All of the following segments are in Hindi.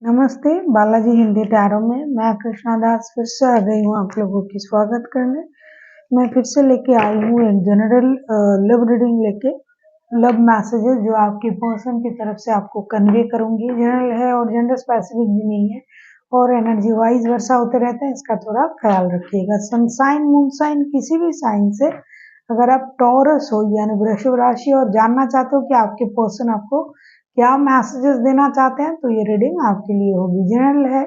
नमस्ते, बालाजी हिंदी टैरो में मैं कृष्णा दास फिर से आ गई हूँ आप लोगों की स्वागत करने। मैं फिर से लेके आई हूँ एक जनरल लव रीडिंग लेके, लव मैसेजेस जो आपकी पर्सन की तरफ से आपको कन्वे करूंगी। जनरल है और जेंडर स्पेसिफिक भी नहीं है और एनर्जी वाइज वर्षा होते रहते हैं, इसका थोड़ा ख्याल रखिएगा। सन साइन मून साइन किसी भी साइन से अगर आप टॉरस हो यानी वृषभ राशि और जानना चाहते हो कि आपके पर्सन आपको क्या मैसेजेस देना चाहते हैं तो ये रीडिंग आपके लिए होगी। जनरल है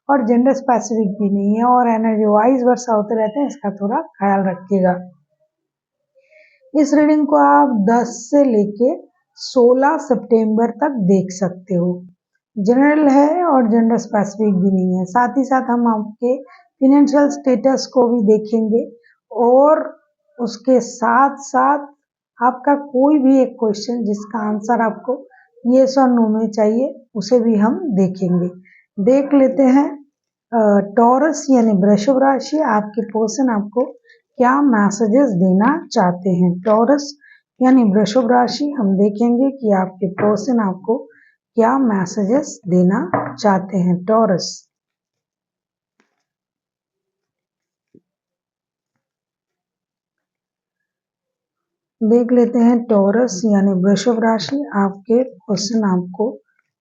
और जेंडर स्पेसिफिक भी नहीं है और एनर्जी वाइज वर्षा होते रहते हैं, इसका थोड़ा ख्याल रखिएगा। इस रीडिंग को आप 10 से लेके 16 सितंबर तक देख सकते हो। जनरल है और जेंडर स्पेसिफिक भी नहीं है। साथ ही साथ हम आपके फिनेंशियल स्टेटस को भी देखेंगे और उसके साथ साथ आपका कोई भी एक क्वेश्चन जिसका आंसर आपको येस और नो में चाहिए उसे भी हम देखेंगे। देख लेते हैं टॉरस यानी वृषभ राशि, आपके पर्सन आपको क्या मैसेजेस देना चाहते हैं। टॉरस यानी वृषभ राशि, हम देखेंगे कि आपके पर्सन आपको क्या मैसेजेस देना चाहते हैं। टॉरस देख लेते हैं टॉरस यानी वृषभ राशि, आपके पर्सन आपको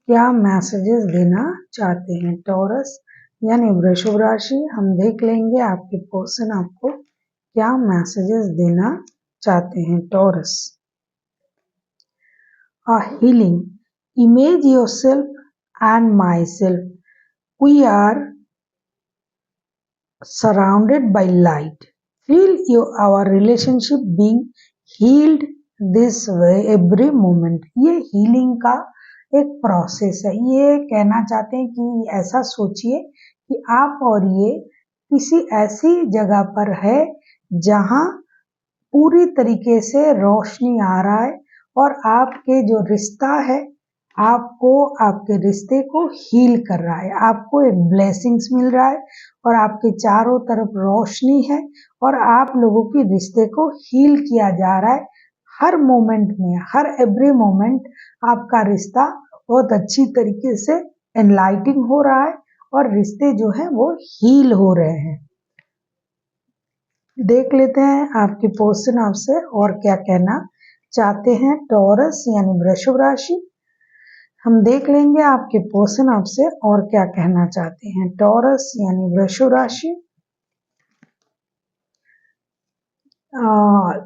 क्या मैसेजेस देना चाहते हैं। टॉरस यानी वृषभ राशि, हम देख लेंगे आपके पर्सन आपको क्या मैसेजेस देना चाहते हैं। Taurus healing, image yourself and myself, we are surrounded by light, feel our relationship being healed this way every moment। ये healing का एक प्रोसेस है। ये कहना चाहते हैं कि ऐसा सोचिए कि आप और ये किसी ऐसी जगह पर है जहां पूरी तरीके से रोशनी आ रहा है और आपके जो रिश्ता है आपको आपके रिश्ते को हील कर रहा है। आपको एक ब्लेसिंग्स मिल रहा है और आपके चारों तरफ रोशनी है और आप लोगों के रिश्ते को हील किया जा रहा है। हर मोमेंट में, हर एवरी मोमेंट आपका रिश्ता बहुत अच्छी तरीके से एनलाइटिंग हो रहा है और रिश्ते जो है वो हील हो रहे हैं। देख लेते हैं आपके पर्सन आपसे और क्या कहना चाहते हैं। टॉरस यानी वृषभ राशि, हम देख लेंगे आपके पर्सन आपसे और क्या कहना चाहते हैं। टॉरस यानी वृषभ राशि,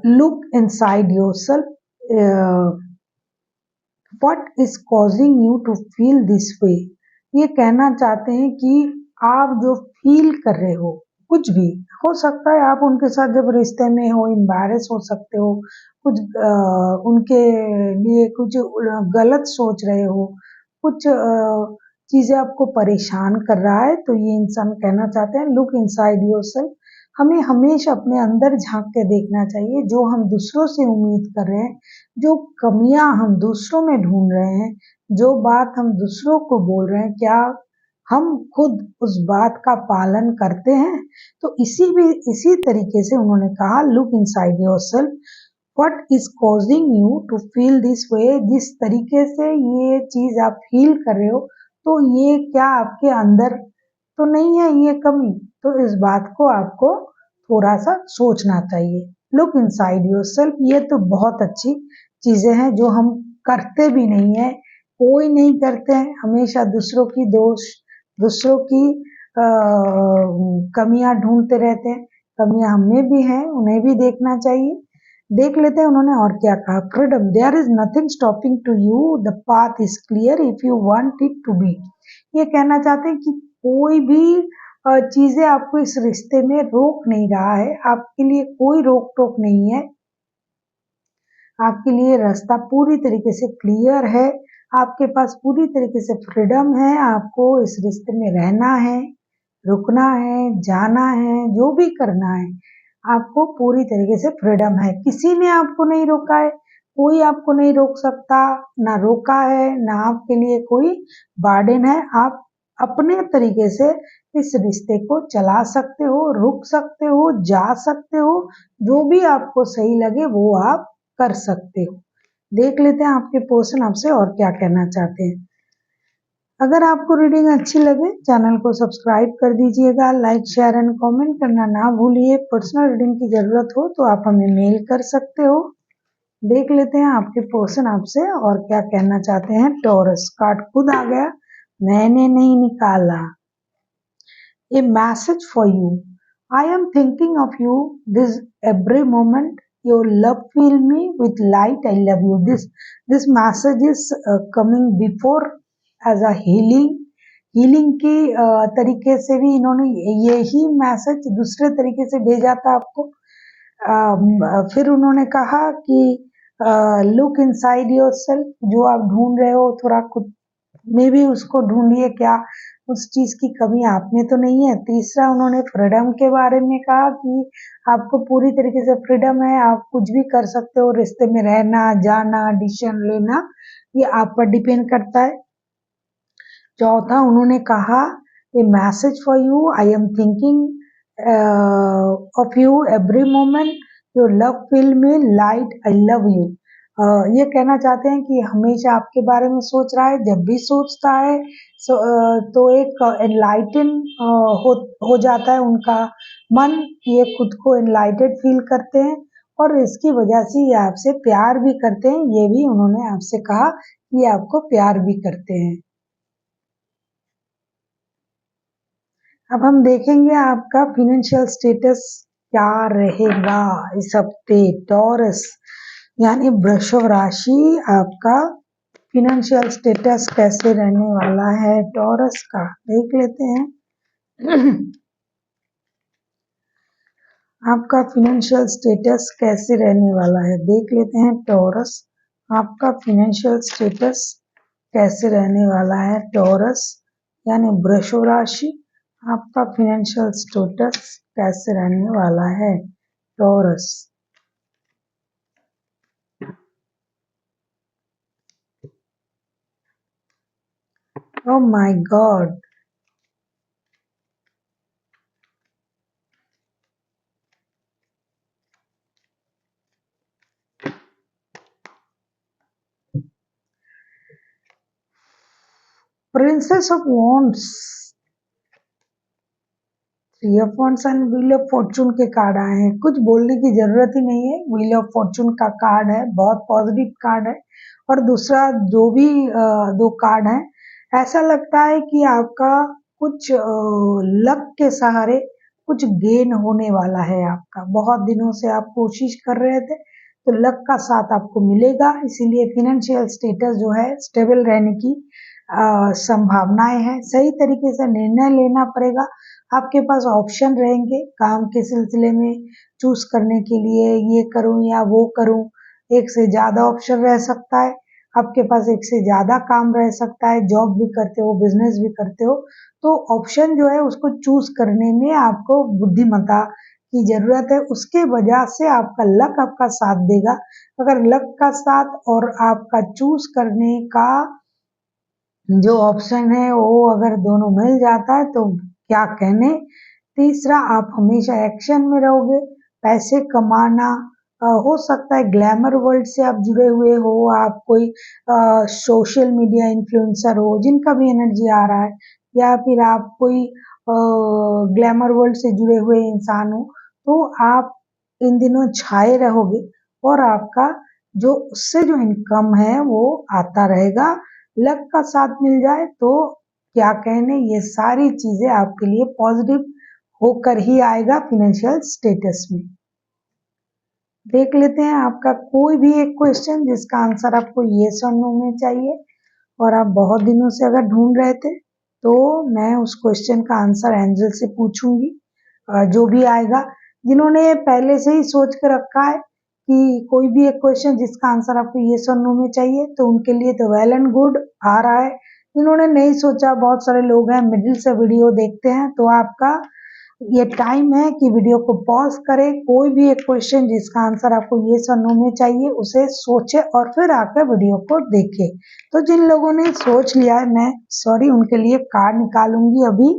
look inside yourself, what is causing you to feel this way. ये कहना चाहते हैं कि आप जो फील कर रहे हो, कुछ भी हो सकता है, आप उनके साथ जब रिश्ते में हो एम्बैरेस हो सकते हो, कुछ उनके लिए कुछ गलत सोच रहे हो, कुछ चीजें आपको परेशान कर रहा है, तो ये इंसान कहना चाहते हैं लुक इनसाइड योरसेल्फ। हमें हमेशा अपने अंदर झांक के देखना चाहिए। जो हम दूसरों से उम्मीद कर रहे हैं, जो कमियां हम दूसरों में ढूंढ रहे हैं, जो बात हम दूसरों को बोल रहे हैं, क्या हम खुद उस बात का पालन करते हैं। तो इसी तरीके से उन्होंने कहा look inside yourself, what is causing you to feel this way. जिस तरीके से ये चीज आप फील कर रहे हो, तो ये क्या आपके अंदर तो नहीं है ये कमी, तो इस बात को आपको थोड़ा सा सोचना चाहिए। लुक इनसाइड योरसेल्फ, ये तो बहुत अच्छी चीजें हैं जो हम करते भी नहीं है, कोई नहीं करते हैं। हमेशा दूसरों की दोष, दूसरों की कमियां ढूंढते रहते हैं। कमियां हमें भी हैं, उन्हें भी देखना चाहिए। देख लेते हैं उन्होंने और क्या कहा। Freedom, there is nothing stopping to you, the path is clear if you want it to be. ये कहना चाहते हैं कि कोई भी चीजें आपको इस रिश्ते में रोक नहीं रहा है, आपके लिए कोई रोक टोक नहीं है, आपके लिए रास्ता पूरी तरीके से क्लियर है, आपके पास पूरी तरीके से फ्रीडम है। आपको इस रिश्ते में रहना है, रुकना है, जाना है, जो भी करना है, आपको पूरी तरीके से फ्रीडम है। किसी ने आपको नहीं रोका है, कोई आपको नहीं रोक सकता, ना रोका है, ना आपके लिए कोई बर्डन है। आप अपने तरीके से इस रिश्ते को चला सकते हो, रुक सकते हो, जा सकते हो, जो भी आपको सही लगे वो आप कर सकते हो। देख लेते हैं आपके पर्सन आपसे और क्या कहना चाहते हैं। अगर आपको रीडिंग अच्छी लगे चैनल को सब्सक्राइब कर दीजिएगा, लाइक शेयर एंड कमेंट करना ना भूलिए। पर्सनल रीडिंग की ज़रूरत हो तो आप हमें मेल कर सकते हो। देख लेते हैं आपके पर्सन आपसे और क्या कहना चाहते हैं। टॉरस कार्ड खुद आ गया, मैंने नहीं निकाला। A message for you. I am thinking of you this every moment. Your love fill me with light. I love you. This message is coming before as a healing की तरीके से भी इन्होंने यही मैसेज दूसरे तरीके से भेजा था आपको। फिर उन्होंने कहा कि लुक इनसाइड योरसेल्फ, जो आप ढूंढ रहे हो थोड़ा खुद में भी उसको ढूंढिए, क्या उस चीज की कमी आप में तो नहीं है। तीसरा उन्होंने फ्रीडम के बारे में कहा कि आपको पूरी तरीके से फ्रीडम है, आप कुछ भी कर सकते हो, रिश्ते में रहना जाना डिसीजन लेना ये आप पर डिपेंड करता है। चौथा उन्होंने कहा a message for you, I am thinking of you every moment, your love fill me light, I love you. ये कहना चाहते हैं कि हमेशा आपके बारे में सोच रहा है, जब भी सोचता है तो एक एनलाइटन हो जाता है उनका मन, ये खुद को एनलाइटेड फील करते हैं और इसकी वजह से ये आपसे प्यार भी करते हैं। ये भी उन्होंने आपसे कहा कि ये आपको प्यार भी करते हैं। अब हम देखेंगे आपका फिनेंशियल स्टेटस क्या रहेगा इस हफ्ते। टॉरस यानी वृषभ राशि, आपका फिनेंशियल स्टेटस कैसे रहने वाला है टॉरस का, देख लेते हैं। आपका फिनेंशियल स्टेटस कैसे रहने वाला है, देख लेते हैं टॉरस। आपका फिनेंशियल स्टेटस कैसे रहने वाला है टॉरस यानी वृषभ राशि, आपका फिनेंशियल स्टेटस कैसे रहने वाला है taurus. Oh my God, princess of wands, three of wands and wheel of Fortune के कार्ड आए हैं। कुछ बोलने की जरूरत ही नहीं है, व्हील ऑफ फॉर्चून का कार्ड है, बहुत पॉजिटिव कार्ड है। और दूसरा जो भी दो कार्ड है, ऐसा लगता है कि आपका कुछ लक के सहारे कुछ गेन होने वाला है। आपका बहुत दिनों से आप कोशिश कर रहे थे तो लक का साथ आपको मिलेगा, इसीलिए फिनेंशियल स्टेटस जो है स्टेबल रहने की संभावनाएं हैं। सही तरीके से निर्णय लेना पड़ेगा, आपके पास ऑप्शन रहेंगे काम के सिलसिले में चूज करने के लिए, ये करूं या वो करूं, एक से ज्यादा ऑप्शन रह सकता है, आपके पास एक से ज्यादा काम रह सकता है, जॉब भी करते हो बिजनेस भी करते हो, तो ऑप्शन जो है उसको चूज करने में आपको बुद्धिमत्ता की जरूरत है। उसके वजह से आपका लक आपका साथ देगा। अगर लक का साथ और आपका चूज करने का जो ऑप्शन है वो अगर दोनों मिल जाता है तो क्या कहने। तीसरा, आप हमेशा एक्शन में रहोगे, पैसे कमाना हो सकता है ग्लैमर वर्ल्ड से आप जुड़े हुए हो, आप कोई सोशल मीडिया इन्फ्लुएंसर हो जिनका भी एनर्जी आ रहा है, या फिर आप कोई ग्लैमर वर्ल्ड से जुड़े हुए इंसान हो, तो आप इन दिनों छाए रहोगे और आपका जो उससे जो इनकम है वो आता रहेगा। लक का साथ मिल जाए तो क्या कहने, ये सारी चीजें आपके लिए पॉजिटिव होकर ही आएगा फिनेंशियल स्टेटस में। देख लेते हैं आपका कोई भी एक क्वेश्चन जिसका आंसर आपको येस और नो में चाहिए और आप बहुत दिनों से अगर ढूंढ रहे थे तो मैं उस क्वेश्चन का आंसर एंजल से पूछूंगी। जो भी आएगा, जिन्होंने पहले से ही सोच कर रखा है कि कोई भी एक क्वेश्चन जिसका आंसर आपको येस और नो में चाहिए तो उनके लिए तो वेल एंड गुड आ रहा है। जिन्होंने नहीं सोचा, बहुत सारे लोग हैं मिडिल से वीडियो देखते हैं, तो आपका ये टाइम है कि वीडियो को पॉज करें, कोई भी एक क्वेश्चन जिसका आंसर आपको येस और नो में चाहिए उसे सोचे और फिर आकर वीडियो को देखें। तो जिन लोगों ने सोच लिया है, मैं सॉरी उनके लिए कार्ड निकालूंगी अभी।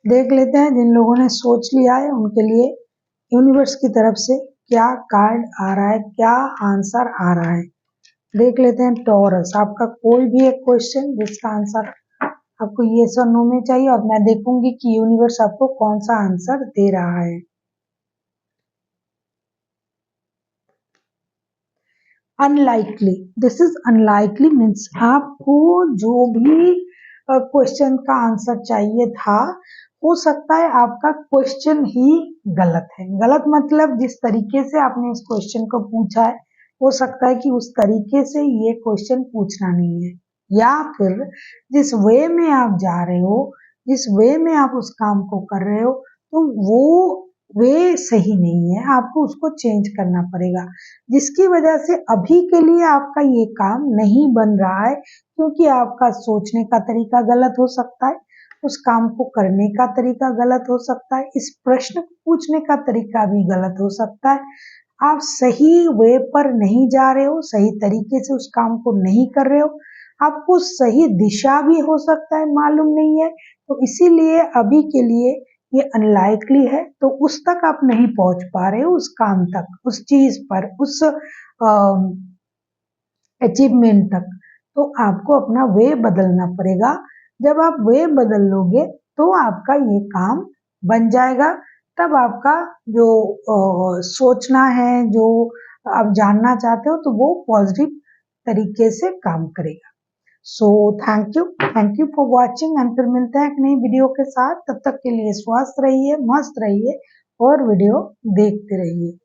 देख लेते हैं जिन लोगों ने सोच लिया है उनके लिए यूनिवर्स की तरफ से क्या कार्ड आ रहा है, क्या आंसर आ रहा है। देख लेते हैं टॉरस। आपका कोई भी एक क्वेश्चन जिसका आंसर आपको येस और नो में चाहिए और मैं देखूंगी कि यूनिवर्स आपको कौन सा आंसर दे रहा है। Unlikely, this is unlikely means आपको जो भी क्वेश्चन का आंसर चाहिए था, हो सकता है आपका क्वेश्चन ही गलत है। गलत मतलब जिस तरीके से आपने इस क्वेश्चन को पूछा है, हो सकता है कि उस तरीके से ये क्वेश्चन पूछना नहीं है, या फिर जिस वे में आप जा रहे हो, जिस वे में आप उस काम को कर रहे हो, तो वो वे सही नहीं है, आपको उसको चेंज करना पड़ेगा, जिसकी वजह से अभी के लिए आपका ये काम नहीं बन रहा है, क्योंकि आपका सोचने का तरीका गलत हो सकता है, उस काम को करने का तरीका गलत हो सकता है, इस प्रश्न को पूछने का तरीका भी गलत हो सकता है। आप सही वे पर नहीं जा रहे हो, सही तरीके से उस काम को नहीं कर रहे हो, आपको सही दिशा भी हो सकता है मालूम नहीं है, तो इसीलिए अभी के लिए ये अनलाइकली है, तो उस तक आप नहीं पहुंच पा रहे हो, उस काम तक, उस चीज पर, उस अचीवमेंट तक। तो आपको अपना वे बदलना पड़ेगा। जब आप वे बदल लोगे तो आपका ये काम बन जाएगा। तब आपका जो सोचना है, जो आप जानना चाहते हो, तो वो पॉजिटिव तरीके से काम करेगा। So thank you for watching and फिर मिलते हैं एक नई वीडियो के साथ। तब तक के लिए स्वस्थ रहिए, मस्त रहिए और वीडियो देखते रहिए।